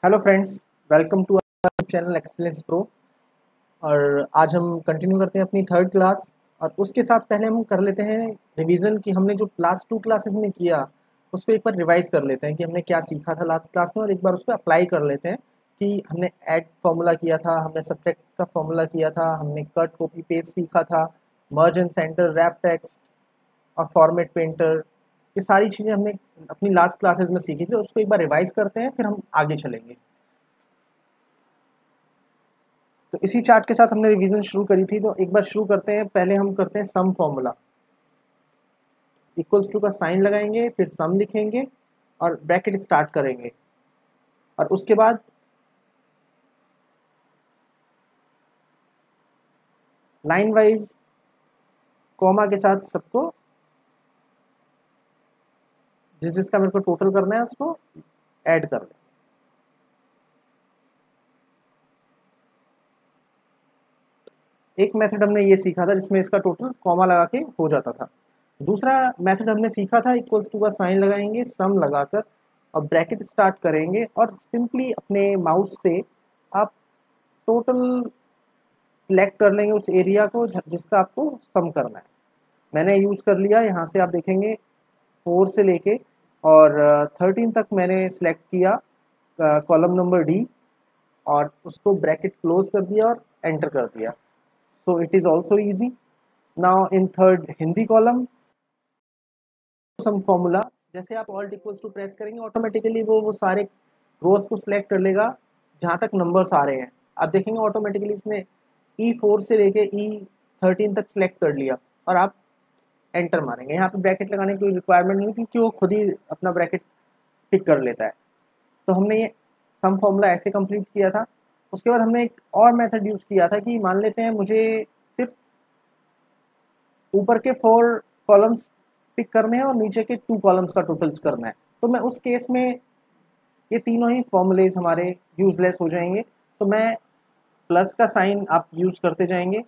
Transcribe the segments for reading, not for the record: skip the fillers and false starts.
Hello friends, welcome to our channel experience pro. और आज हम कंटिन्यू करते हैं अपनी थर्ड क्लास। और उसके साथ पहले हम कर लेते हैं रिवीजन कि हमने जो लास्ट 2 क्लासेस में किया उसको एक बार रिवाइज कर लेते हैं कि हमने क्या सीखा था लास्ट क्लास में, और एक बार उसको अप्लाई कर लेते हैं कि हमने ऐड फार्मूला किया था, हमने सब्ट्रैक्ट का फार्मूला किया था, हमने कट कॉपी पेस्ट सीखा था, मर्ज एंड सेंटर, रैप टेक्स्ट और फॉर्मेट पेंटर। ये सारी चीज़ें हमने अपनी लास्ट क्लासेस में सीखी थी। उसको एक बार रिवाइज करते हैं, फिर हम आगे चलेंगे। तो इसी चार्ट के साथ हमने रिवीजन शुरू करी थी, तो एक बार शुरू करते हैं। पहले हम करते हैं सम फॉर्मूला। इक्वल्स टू का साइन लगाएंगे, फिर सम लिखेंगे और ब्रैकेट स्टार्ट करेंगे। और उसके बाद लाइन वाइज कॉमा के साथ सबको जिसका मेरे को टोटल करना है उसको ऐड कर दें। एक मेथड हमने ये सीखा था जिसमें इसका टोटल कॉमा लगा के हो जाता था। दूसरा मेथड हमने सीखा था इक्वल्स टू का साइन लगाएंगे, सम लगाकर और ब्रैकेट स्टार्ट करेंगे और सिंपली अपने माउस से आप टोटल सिलेक्ट कर लेंगे उस एरिया को जिसका आपको सम करना है। मैंने यूज़ कर लिया, यहाँ से आप देखेंगे 4 से लेके और 13 तक मैंने सिलेक्ट किया कॉलम नंबर डी, और उसको ब्रैकेट क्लोज कर दिया और एंटर कर दिया। So it is also easy. Now in third Hindi column sum formula, जैसे आप ऑल्ट इक्वल्स टू प्रेस करेंगे ऑटोमेटिकली वो सारे रोज को सिलेक्ट कर लेगा जहाँ तक नंबर्स आ रहे हैं। आप देखेंगे ऑटोमेटिकली इसने E4 से लेके E13 तक सिलेक्ट कर लिया और आप एंटर मारेंगे। यहाँ पे ब्रैकेट लगाने की कोई रिक्वायरमेंट नहीं, क्योंकि वो खुद ही अपना ब्रैकेट पिक कर लेता है। तो हमने ये सम फॉर्मूला ऐसे कंप्लीट किया था। उसके बाद हमने एक और मेथड यूज़ किया था कि मान लेते हैं मुझे सिर्फ ऊपर के 4 कॉलम्स पिक करने हैं और नीचे के 2 कॉलम्स का टोटल करना है। तो मैं उस केस में ये तीनों ही फॉर्मूलेज हमारे यूजलेस हो जाएंगे। तो मैं प्लस का साइन आप यूज़ करते जाएंगे,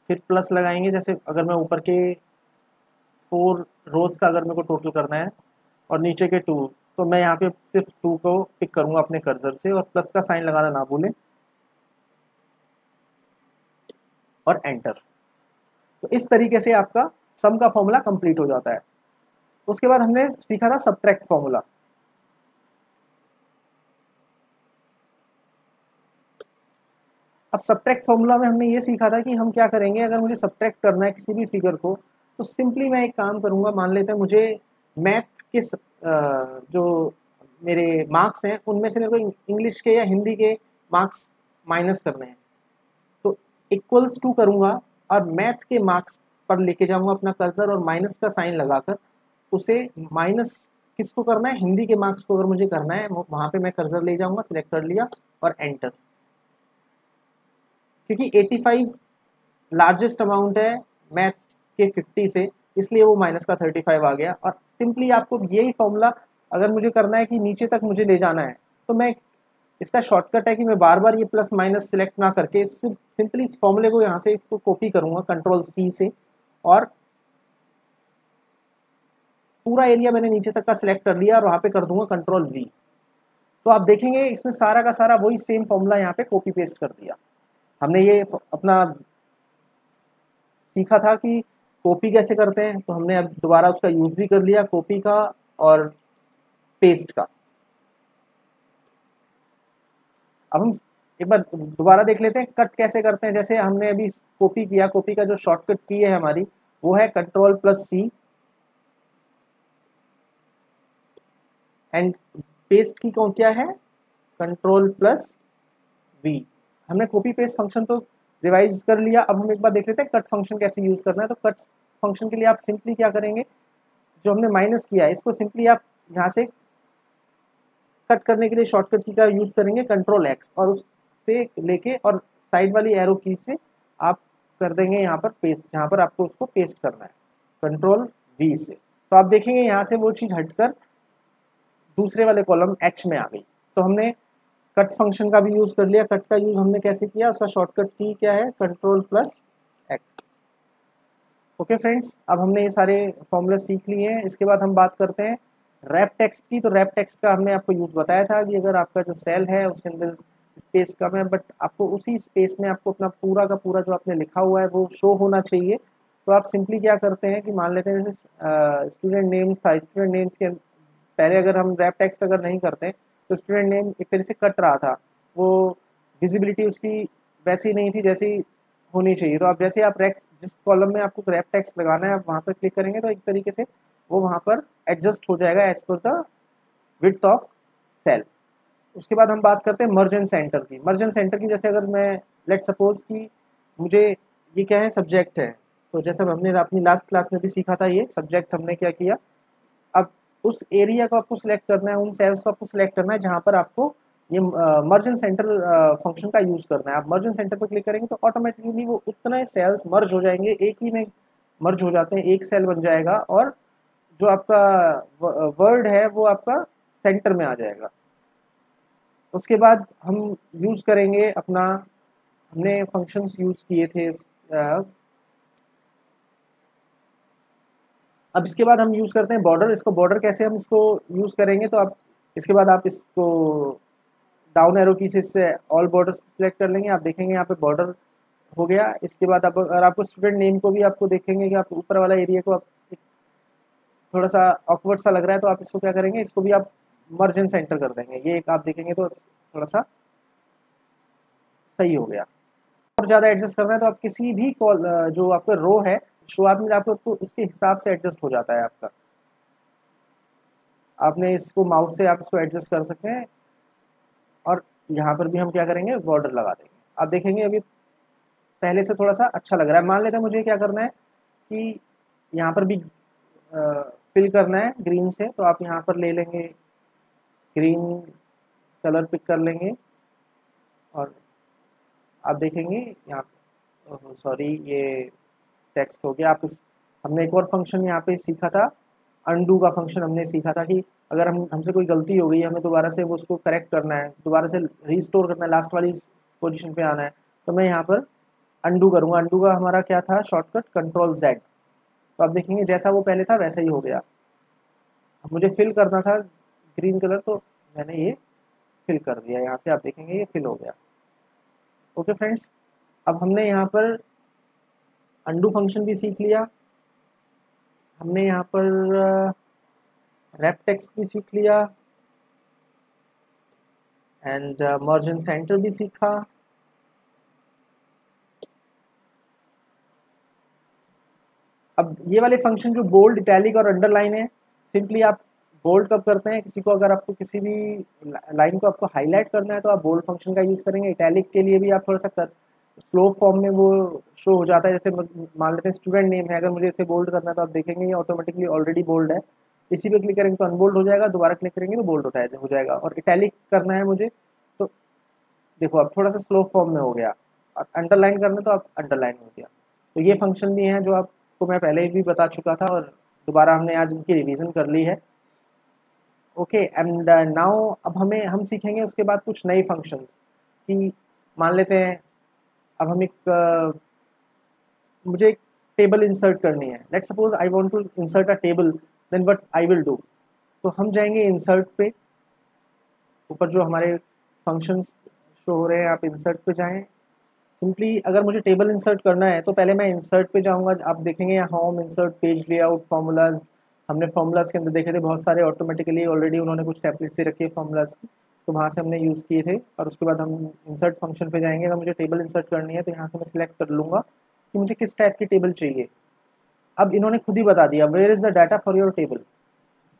फिर प्लस लगाएंगे। जैसे अगर मैं ऊपर के 4 रोज का अगर मेरे को टोटल करना है और नीचे के 2, तो मैं यहाँ पे सिर्फ 2 को पिक करूँगा अपने कर्सर से और प्लस का साइन लगाना ना भूलें और एंटर। तो इस तरीके से आपका सम का फॉर्मूला कंप्लीट हो जाता है। उसके बाद हमने सीखा था सब्ट्रैक्ट फॉर्मूला। अब सब्ट्रैक्ट फॉर्मूला में हमने ये सीखा था कि हम क्या करेंगे, अगर मुझे सब्ट्रैक्ट करना है किसी भी फिगर को, तो सिंपली मैं एक काम करूँगा। मान लेते हैं मुझे मैथ के जो मेरे मार्क्स हैं उनमें से मेरे को इंग्लिश के या हिंदी के मार्क्स माइनस करने हैं, तो इक्वल्स टू करूँगा और मैथ के मार्क्स पर लेके जाऊँगा अपना कर्सर और माइनस का साइन लगाकर उसे माइनस किसको करना है, हिंदी के मार्क्स को अगर मुझे करना है वहाँ पे मैं कर्सर ले जाऊँगा, सिलेक्ट कर लिया और एंटर। क्योंकि 85 लार्जेस्ट अमाउंट है मैथ्स के 50 से, इसलिए वो माइनस का 35 आ गया। और सिंपली आपको यही फॉर्मूला अगर मुझे करना है कि नीचे तक मुझे ले जाना है, तो मैं इसका शॉर्टकट है कि मैं बार बार ये प्लस माइनस सिलेक्ट ना करके सिंपली इस फॉर्मूले को यहाँ से इसको कॉपी करूँगा कंट्रोल C से, और पूरा एरिया मैंने नीचे तक का सिलेक्ट कर लिया और वहाँ पे कर दूंगा कंट्रोल V। तो आप देखेंगे इसने सारा का सारा वही सेम फॉर्मूला यहाँ पे कॉपी पेस्ट कर दिया। हमने ये अपना सीखा था कि कॉपी कैसे करते हैं, तो हमने अब दोबारा उसका यूज़ भी कर लिया, कॉपी का और पेस्ट का। अब हम एक बार दोबारा देख लेते हैं कट कैसे करते हैं। जैसे हमने अभी कॉपी किया, कॉपी का जो शॉर्टकट की है हमारी वो है control plus C, and paste की कौन क्या है, कंट्रोल प्लस V। हमने कॉपी पेस्ट फंक्शन तो रिवाइज कर लिया। अब हम एक बार देख लेते हैं कट फंक्शन कैसे यूज़ करना है। तो कट फंक्शन के लिए आप सिंपली क्या करेंगे, जो हमने माइनस किया है इसको सिंपली आप यहाँ से कट करने के लिए शॉर्टकट की का यूज़ करेंगे कंट्रोल X, और उससे लेके और साइड वाली एरो की से आप कर देंगे यहाँ पर पेस्ट, जहाँ पर आपको उसको पेस्ट करना है कंट्रोल V से। तो आप देखेंगे यहाँ से वो चीज़ हटकर दूसरे वाले कॉलम H में आ गई। तो हमने कट फंक्शन का भी यूज़ कर लिया। कट का यूज़ हमने कैसे किया, उसका शॉर्टकट की क्या है, control plus X। Okay friends, अब हमने ये सारे फॉर्मूले सीख लिए हैं। इसके बाद हम बात करते हैं रैप टेक्स्ट की, तो रैप टेक्स्ट का हमने आपको यूज़ बताया था कि अगर आपका जो सेल है उसके अंदर स्पेस कम है, बट आपको उसी स्पेस में आपको अपना पूरा का पूरा जो आपने लिखा हुआ है वो शो होना चाहिए। तो आप सिंपली क्या करते हैं कि मान लेते हैं जैसे स्टूडेंट नेम्स था, स्टूडेंट नेम्स के पहले अगर हम रैप टेक्स्ट अगर नहीं करते तो स्टूडेंट नेम एक तरह से कट रहा था, वो विजिबिलिटी उसकी वैसी नहीं थी जैसी होनी चाहिए। तो आप जैसे आप रैप जिस कॉलम में आपको रैप टेक्स्ट लगाना है आप वहाँ पर क्लिक करेंगे तो एक तरीके से वो वहाँ पर एडजस्ट हो जाएगा as per the width of cell. उसके बाद हम बात करते हैं मर्जन सेंटर की। मर्जन सेंटर की जैसे अगर मैं लेट सपोज कि मुझे ये क्या है, सब्जेक्ट है, तो जैसे हमने अपनी लास्ट क्लास में भी सीखा था, ये सब्जेक्ट हमने क्या किया, अब उस एरिया को आपको सिलेक्ट करना है, उन सेल्स को आपको सिलेक्ट करना है जहाँ पर आपको ये मर्जन सेंटर फंक्शन का यूज़ करना है। आप मर्जन सेंटर पर क्लिक करेंगे तो ऑटोमेटिकली वो उतने सेल्स मर्ज हो जाएंगे, एक ही में मर्ज हो जाते हैं, एक सेल बन जाएगा और जो आपका वर्ड है वो आपका सेंटर में आ जाएगा। उसके बाद हम यूज़ करेंगे अपना, हमने फंक्शंस यूज़ किए थे अब इसके बाद हम यूज़ करते हैं बॉर्डर। इसको बॉर्डर कैसे हम इसको यूज़ करेंगे, तो आप इसके बाद आप इसको डाउन एरो की से इससे ऑल बॉर्डर सेलेक्ट कर लेंगे। आप देखेंगे यहाँ पे बॉर्डर हो गया। इसके बाद आप अगर आपको स्टूडेंट नेम को भी आपको देखेंगे कि आप ऊपर वाला एरिया को आप थोड़ा सा ऑकवर्ड सा लग रहा है तो आप इसको क्या करेंगे, इसको भी आप मर्जन सेंटर कर देंगे। ये एक आप देखेंगे तो थोड़ा सा सही हो गया। और ज़्यादा एडजस्ट करना है तो आप किसी भी कॉल जो आपका रो है शुरुआत में आपको उसके हिसाब से एडजस्ट हो जाता है आपका। आपने इसको माउस से आप इसको एडजस्ट कर सकते हैं और यहाँ पर भी हम क्या करेंगे, बॉर्डर लगा देंगे। आप देखेंगे अभी पहले से थोड़ा सा अच्छा लग रहा है। मान लेते हैं मुझे क्या करना है कि यहाँ पर भी फिल करना है ग्रीन से, तो आप यहाँ पर ले लेंगे ग्रीन कलर पिक कर लेंगे और आप देखेंगे यहाँ, सॉरी ये टेक्स्ट हो गया। आप इस हमने एक और फंक्शन यहाँ पे सीखा था, अनडू का फंक्शन हमने सीखा था कि अगर हमसे कोई गलती हो गई, हमें दोबारा से वो उसको करेक्ट करना है, दोबारा से रीस्टोर करना है, लास्ट वाली पोजीशन पे आना है, तो मैं यहाँ पर अनडू करूँगा। अनडू का हमारा क्या था शॉर्टकट, कंट्रोल जेड। तो आप देखेंगे जैसा वो पहले था वैसा ही हो गया। मुझे फिल करना था ग्रीन कलर तो मैंने ये फिल कर दिया, यहाँ से आप देखेंगे ये फिल हो गया। ओके फ्रेंड्स, अब हमने यहाँ पर अनडू फंक्शन भी सीख लिया, हमने यहाँ पर रैप टेक्स्ट भी सीख लिया एंड मर्जन सेंटर भी सीखा। अब ये वाले फंक्शन जो बोल्ड, इटैलिक और अंडरलाइन है, सिंपली आप बोल्ड कब करते हैं, किसी को अगर आपको किसी भी लाइन को आपको हाईलाइट करना है तो आप बोल्ड फंक्शन का यूज़ करेंगे। इटैलिक के लिए भी आप थोड़ा सा स्लो फॉर्म में वो शो हो जाता है। जैसे मान लेते हैं स्टूडेंट नेम है, अगर मुझे इसे बोल्ड करना है तो आप देखेंगे ये ऑटोमेटिकली ऑलरेडी बोल्ड है। इसी पे क्लिक करेंगे तो अनबोल्ड हो जाएगा, दोबारा क्लिक करेंगे तो बोल्ड हो जाएगा। और इटैलिक करना है मुझे तो देखो अब थोड़ा सा स्लो फॉर्म में हो गया। और अंडरलाइन करना तो अब अंडरलाइन हो गया। तो ये फंक्शन भी हैं जो आपको मैं पहले भी बता चुका था और दोबारा हमने आज इनकी रिवीजन कर ली है। ओके एंड नाउ अब हम सीखेंगे उसके बाद कुछ नए फंक्शंस कि मान लेते हैं अब हम मुझे एक टेबल इंसर्ट करनी है। Let's suppose I want to insert a table, then what I will do, तो हम जाएंगे इंसर्ट पे, ऊपर जो हमारे फंक्शंस शो हो रहे हैं आप इंसर्ट पे जाएं। सिंपली अगर मुझे टेबल इंसर्ट करना है तो पहले मैं इंसर्ट पे जाऊंगा। आप देखेंगे यहाँ home, insert, page layout, formulas, हमने फार्मूलाज के अंदर देखे थे बहुत सारे ऑटोमेटिकली ऑलरेडी उन्होंने कुछ टेम्पलेट से रखे फार्मूलाज की, तो वहाँ से हमने यूज़ किए थे। और उसके बाद हम इंसर्ट फंक्शन पे जाएंगे। अगर मुझे टेबल इंसर्ट करनी है तो यहाँ से मैं सिलेक्ट कर लूँगा कि मुझे किस टाइप की टेबल चाहिए। अब इन्होंने खुद ही बता दिया where is the data for your table.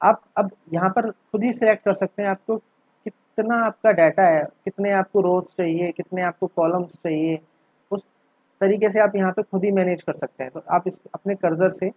आप अब यहाँ पर खुद ही सिलेक्ट कर सकते हैं आपको कितना आपका डाटा है, कितने आपको रोज चाहिए, कितने आपको कॉलम्स चाहिए, उस तरीके से आप यहाँ पे खुद ही मैनेज कर सकते हैं। तो आप इस अपने कर्सर से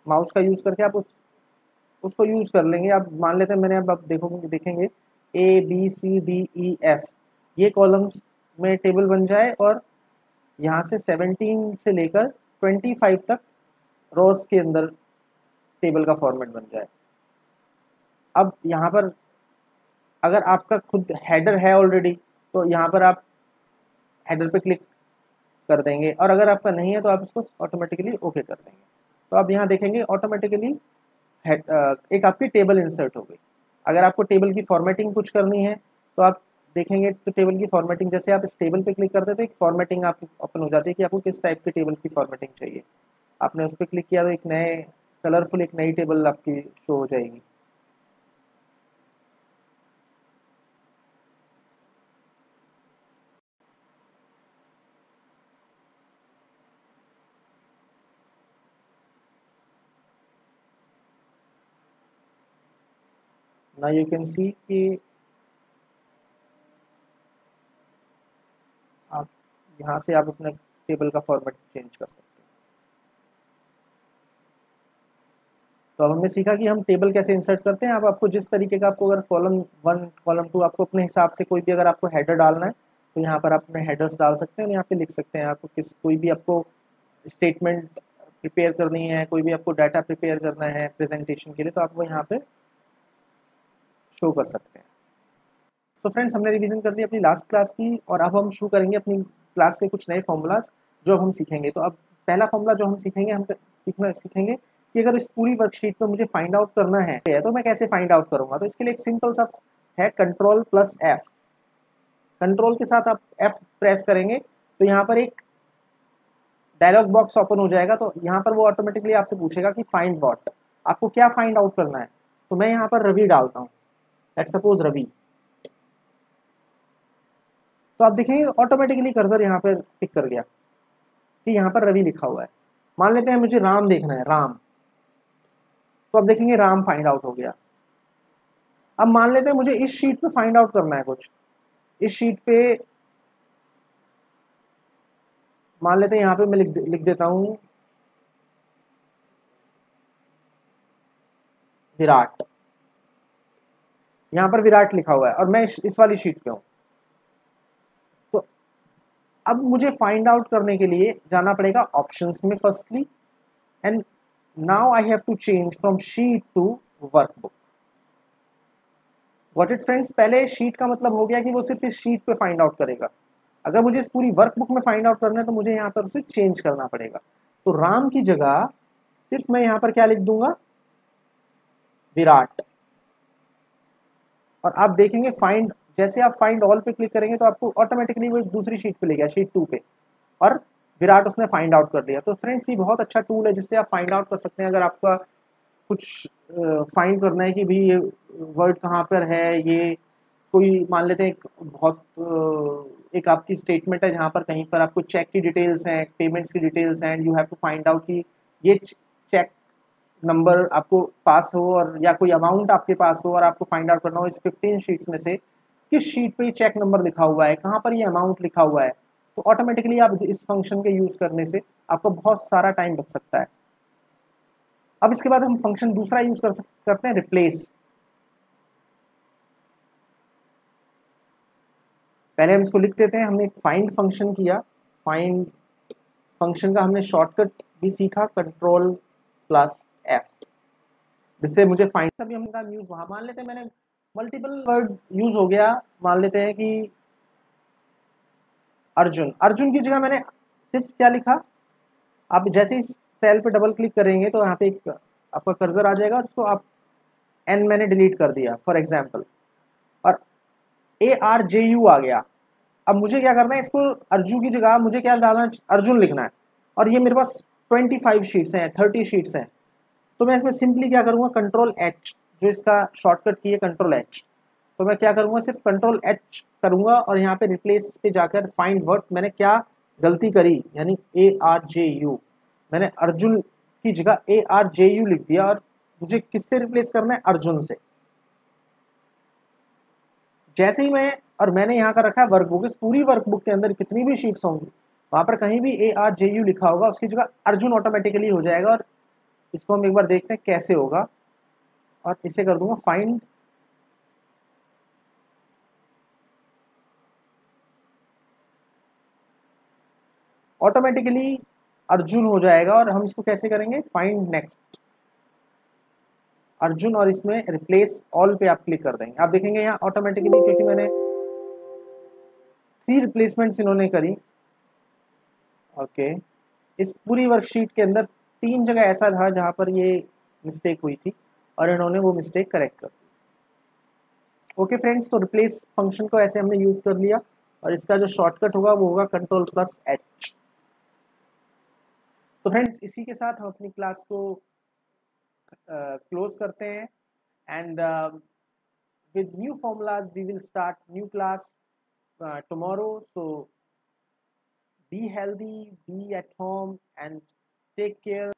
माउस का यूज़ करके आप उसको यूज़ कर लेंगे। आप मान लेते हैं मैंने अब आप देखेंगे A B C D E F ये कॉलम्स में टेबल बन जाए और यहाँ से 17 से लेकर 25 तक रोज के अंदर टेबल का फॉर्मेट बन जाए। अब यहाँ पर अगर आपका खुद हेडर है ऑलरेडी तो यहाँ पर आप हेडर पे क्लिक कर देंगे और अगर आपका नहीं है तो आप इसको ऑटोमेटिकली ओके कर देंगे। तो आप यहाँ देखेंगे ऑटोमेटिकली एक आपकी टेबल इंसर्ट हो गई। अगर आपको टेबल की फॉर्मेटिंग कुछ करनी है तो आप देखेंगे तो टेबल की फॉर्मेटिंग, जैसे आप इस टेबल पे क्लिक करते हैं तो एक फॉर्मेटिंग आप ओपन हो जाती है कि आपको किस टाइप की टेबल की फॉर्मेटिंग चाहिए। आपने उस पर क्लिक किया तो एक नए कलरफुल एक नई टेबल आपकी शो हो जाएगी। ना यू कैन सी कि आप यहाँ से आप अपने टेबल का फॉर्मेट चेंज कर सकते हैं। तो अब हमने सीखा कि हम टेबल कैसे इंसर्ट करते हैं। अब आपको जिस तरीके का, आपको अगर कॉलम 1 कॉलम 2 आपको अपने हिसाब से कोई भी अगर आपको हेडर डालना है तो यहाँ पर आप अपने हेडर्स डाल सकते हैं और यहाँ पे लिख सकते हैं आपको कोई भी आपको स्टेटमेंट प्रिपेयर करनी है, कोई भी आपको डाटा प्रिपेयर करना है प्रेजेंटेशन के लिए, तो आप वो यहाँ पे शो कर सकते हैं। तो फ्रेंड्स, हमने रिवीजन कर ली अपनी लास्ट क्लास की और अब हम शुरू करेंगे अपनी क्लास के कुछ नए फॉर्मूलाज जो अब हम सीखेंगे। तो अब पहला फॉर्मूला जो हम सीखेंगे, हम सीखेंगे कि अगर इस पूरी वर्कशीट में मुझे फाइंड आउट करना है तो मैं कैसे फाइंड आउट करूंगा। तो इसके लिए एक सिंपल सा है, कंट्रोल प्लस एफ। कंट्रोल के साथ आप एफ प्रेस करेंगे तो यहाँ पर एक डायलॉग बॉक्स ओपन हो जाएगा। तो यहाँ पर वो ऑटोमेटिकली आपसे पूछेगा कि फाइंड व्हाट, आपको क्या फाइंड आउट करना है। तो मैं यहाँ पर रवि डालता हूँ, लेट्स सपोज रवि। तो आप देखेंगे ऑटोमेटिकली कर्सर यहाँ पर टिक कर गया कि यहाँ पर रवि लिखा हुआ है। मान लेते हैं मुझे राम देखना है, राम, तो अब देखेंगे राम फाइंड आउट हो गया। अब मान लेते हैं मुझे इस शीट पे फाइंड आउट करना है कुछ, इस शीट पे मान लेते हैं यहाँ पे मैं लिख देता हूँ विराट। यहाँ पर विराट लिखा हुआ है और मैं इस वाली शीट पे हूँ। तो अब मुझे फाइंड आउट करने के लिए जाना पड़ेगा ऑप्शंस में firstly, and now I have to change from sheet to workbook. What it friends, पहले शीट का मतलब हो गया कि वो सिर्फ इस शीट पे फाइंड आउट करेगा। अगर मुझे इस पूरी वर्कबुक में फाइंड आउट करना है तो मुझे यहाँ पर उसे चेंज करना पड़ेगा। तो राम की जगह सिर्फ मैं यहाँ पर क्या लिख दूंगा, विराट। और आप देखेंगे फाइंड, जैसे आप फाइंड ऑल पे क्लिक करेंगे तो आपको ऑटोमेटिकली वो एक दूसरी शीट पे ले गया, शीट 2 पे, और विराट उसने फाइंड आउट कर लिया। तो फ्रेंड्स, ये बहुत अच्छा टूल है जिससे आप फाइंड आउट कर सकते हैं। अगर आपका कुछ फाइंड करना है कि भाई ये वर्ड कहाँ पर है, ये कोई मान लेते हैं एक बहुत एक आपकी स्टेटमेंट है जहाँ पर कहीं पर आपको चेक की डिटेल्स हैं, पेमेंट्स की डिटेल्स हैं, and you have to find out कि ये चेक नंबर आपको पास हो और या कोई अमाउंट आपके पास हो और आपको फाइंड आउट करना हो इस 15 शीट्स में से किस शीट पे ये चेक नंबर लिखा हुआ है, कहाँ पर ये अमाउंट लिखा हुआ है। तो ऑटोमेटिकली आप इस फंक्शन के यूज़ करने से आपको बहुत सारा टाइम बच सकता है। अब इसके बाद हम फंक्शन दूसरा यूज़ करते हैं, रिप्लेस। पहले हम इसको लिख देते हैं। हमने एक फाइंड फंक्शन किया, फाइंड फंक्शन का हमने शॉर्टकट भी सीखा, कंट्रोल प्लस एफ, जिससे मुझे फाइंड अभी हम यूज वहां, मान लेते हैं मैंने मल्टीपल वर्ड यूज हो गया। मान लेते हैं कि अर्जुन, अर्जुन की जगह मैंने सिर्फ क्या लिखा, आप जैसे इस सेल पे डबल क्लिक करेंगे तो यहाँ पे एक आपका कर्सर आ जाएगा और उसको आप एन मैंने डिलीट कर दिया फॉर एग्जाम्पल, और ARJU आ गया। अब मुझे क्या करना है, इसको अर्जुन की जगह मुझे क्या डालना है, अर्जुन लिखना है। और ये मेरे पास 25 शीट्स हैं, 30 शीट्स हैं। तो मैं इसमें सिंपली क्या करूँगा, कंट्रोल एच, जो इसका शॉर्टकट की है कंट्रोल एच। तो मैं क्या करूँगा, सिर्फ कंट्रोल एच करूँगा और यहाँ पे रिप्लेस पे जाकर फाइंड वर्ड, मैंने क्या गलती करी, यानी ARJU, मैंने अर्जुन की जगह ARJU लिख दिया और मुझे किससे रिप्लेस करना है, अर्जुन से। जैसे ही मैंने यहाँ का रखा है वर्कबुक, इस पूरी वर्कबुक के अंदर कितनी भी शीट्स होंगी वहाँ पर कहीं भी ARJU लिखा होगा, उसकी जगह अर्जुन ऑटोमेटिकली हो जाएगा। और इसको हम एक बार देखते हैं कैसे होगा, और इसे कर दूंगा फाइंड ऑटोमेटिकली अर्जुन हो जाएगा। और हम इसको कैसे करेंगे, फाइंड नेक्स्ट अर्जुन, और इसमें रिप्लेस ऑल पे आप क्लिक कर देंगे। आप देखेंगे यहाँ ऑटोमेटिकली, क्योंकि मैंने 3 रिप्लेसमेंट्स इन्होंने करी। ओके, इस पूरी वर्कशीट के अंदर 3 जगह ऐसा था जहाँ पर ये मिस्टेक हुई थी और इन्होंने वो मिस्टेक करेक्ट कर दी। ओके फ्रेंड्स, तो रिप्लेस फंक्शन को ऐसे हमने यूज कर लिया और इसका जो शॉर्टकट होगा वो होगा Ctrl+H। तो फ्रेंड्स इसी के साथ हम अपनी क्लास को क्लोज करते हैं and with new formulas we will start new class tomorrow. So be healthy, be at home and take care.